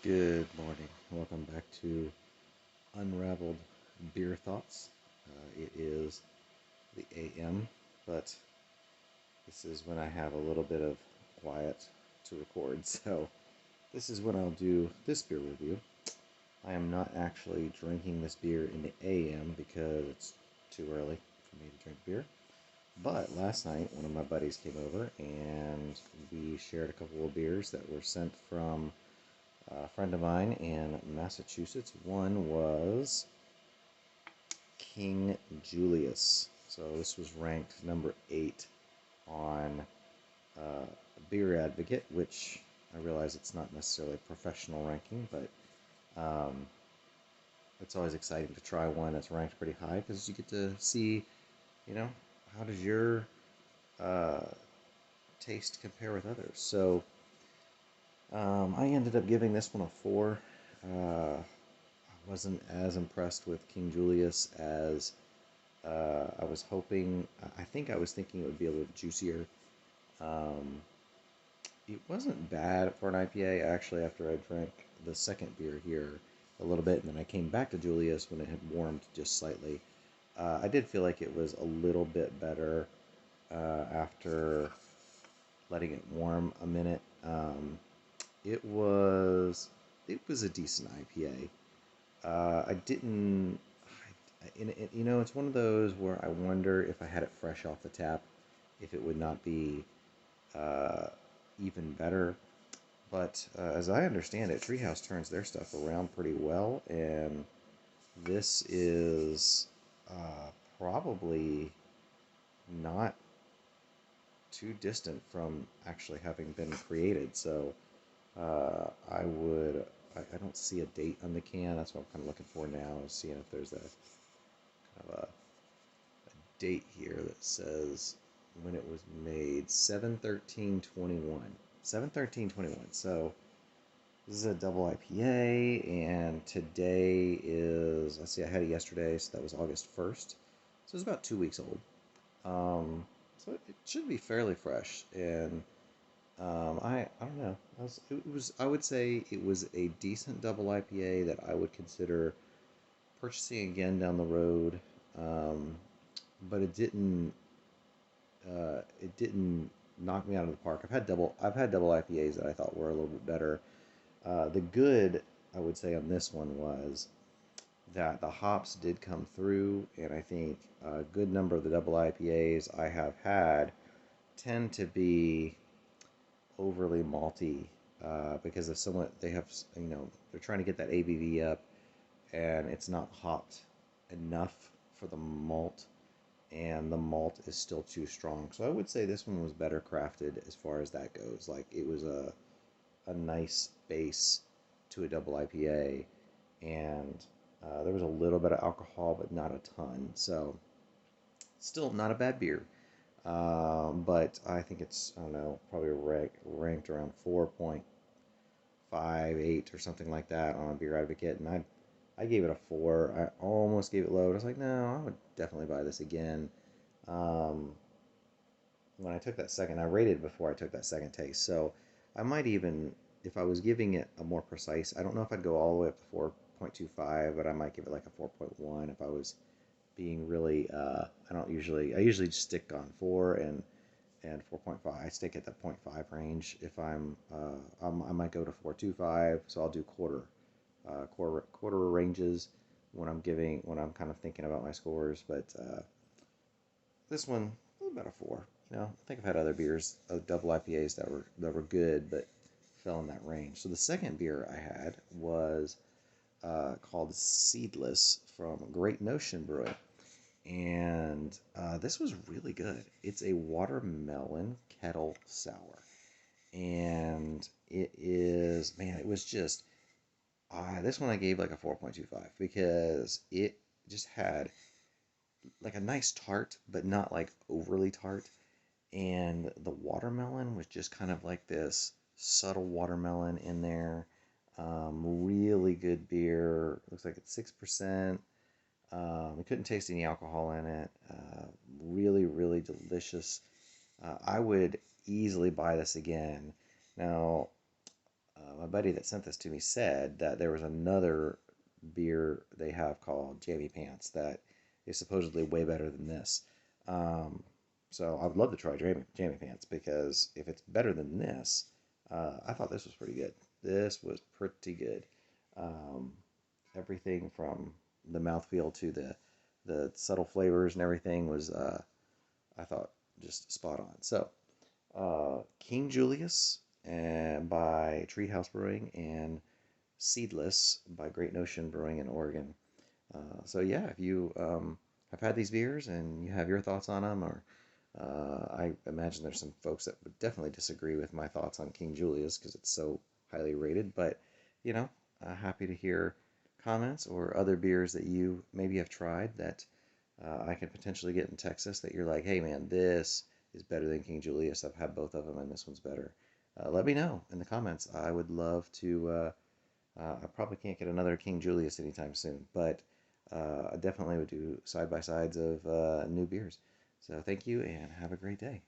Good morning. Welcome back to Unraveled Beer Thoughts. It is the AM, but this is when I have a little bit of quiet to record. So, this is when I'll do this beer review. I am not actually drinking this beer in the AM because it's too early for me to drink beer. But last night, one of my buddies came over and we shared a couple of beers that were sent from a friend of mine in Massachusetts. One was King Julius. So this was ranked number 8 on Beer Advocate, which I realize it's not necessarily a professional ranking, but um, it's always exciting to try one that's ranked pretty high because you get to see, you know, how does your uh, taste compare with others. So I ended up giving this one a 4. I wasn't as impressed with King Julius as I was hoping. I think I was thinking it would be a little juicier. Um, it wasn't bad for an IPA, actually, after I drank the second beer here a little bit, and then I came back to Julius when it had warmed just slightly. I did feel like it was a little bit better after letting it warm a minute. It was it was a decent IPA. I didn't. It's one of those where I wonder if I had it fresh off the tap, if it would not be uh, even better. But as I understand it, Treehouse turns their stuff around pretty well, and this is probably not too distant from actually having been created. So I would. I don't see a date on the can. That's what I'm kind of looking for now, seeing if there's a kind of a date here that says when it was made 7/13/21. 7/13/21. So this is a double IPA, and today is, let's see, I had it yesterday, so that was August 1st. So it's about 2 weeks old. So it should be fairly fresh. And I don't know. I would say it was a decent double IPA that I would consider purchasing again down the road. Um, but it didn't knock me out of the park. I've had double IPAs that I thought were a little bit better. The good I would say on this one was that the hops did come through, and I think a good number of the double IPAs I have had tend to be overly malty because of someone they have, they're trying to get that ABV up, and it's not hopped enough for the malt, and the malt is still too strong. So I would say this one was better crafted as far as that goes. Like, it was a nice base to a double IPA, and there was a little bit of alcohol, but not a ton. So still not a bad beer. But I think it's, I don't know, probably ranked around 4.58 or something like that on Beer Advocate, and I gave it a 4. I almost gave it low. I was like, no, I would definitely buy this again. Um, when I took that second, I rated before I took that second taste. So I might even, if I was giving it a more precise, I don't know if I'd go all the way up to 4.25, but I might give it like a 4.1 if I was being really, I usually stick on 4 and 4.5. I stick at the point 0.5 range. If I might go to 4.25, so I'll do quarter ranges when I'm kind of thinking about my scores. But this one, about a 4. I think I've had other beers, double IPAs that were good, but fell in that range. So the second beer I had was called Seedless from Great Notion Brewing, and this was really good. It's a watermelon kettle sour, and it is, man, it was just this one I gave like a 4.25 because it just had like a nice tart, but not like overly tart. And the watermelon was just kind of like this subtle watermelon in there. Really good beer. Looks like it's 6%. I couldn't taste any alcohol in it. Really, really delicious. I would easily buy this again. Now, my buddy that sent this to me said that there was another beer they have called Jammy Pants that is supposedly way better than this. Um, so I would love to try Jammy Pants because if it's better than this, I thought this was pretty good. This was pretty good. Um, Everything from the mouthfeel to the subtle flavors and everything was I thought just spot on. So King Julius and by Treehouse Brewing and Seedless by Great Notion Brewing in Oregon. So yeah, if you have had these beers and you have your thoughts on them, or I imagine there's some folks that would definitely disagree with my thoughts on King Julius because it's so highly rated. But you know, happy to hear comments or other beers that you maybe have tried that I could potentially get in Texas that you're like, hey man, this is better than King Julius. I've had both of them and this one's better. Let me know in the comments. I would love to. I probably can't get another King Julius anytime soon, but I definitely would do side by sides of new beers. So thank you and have a great day.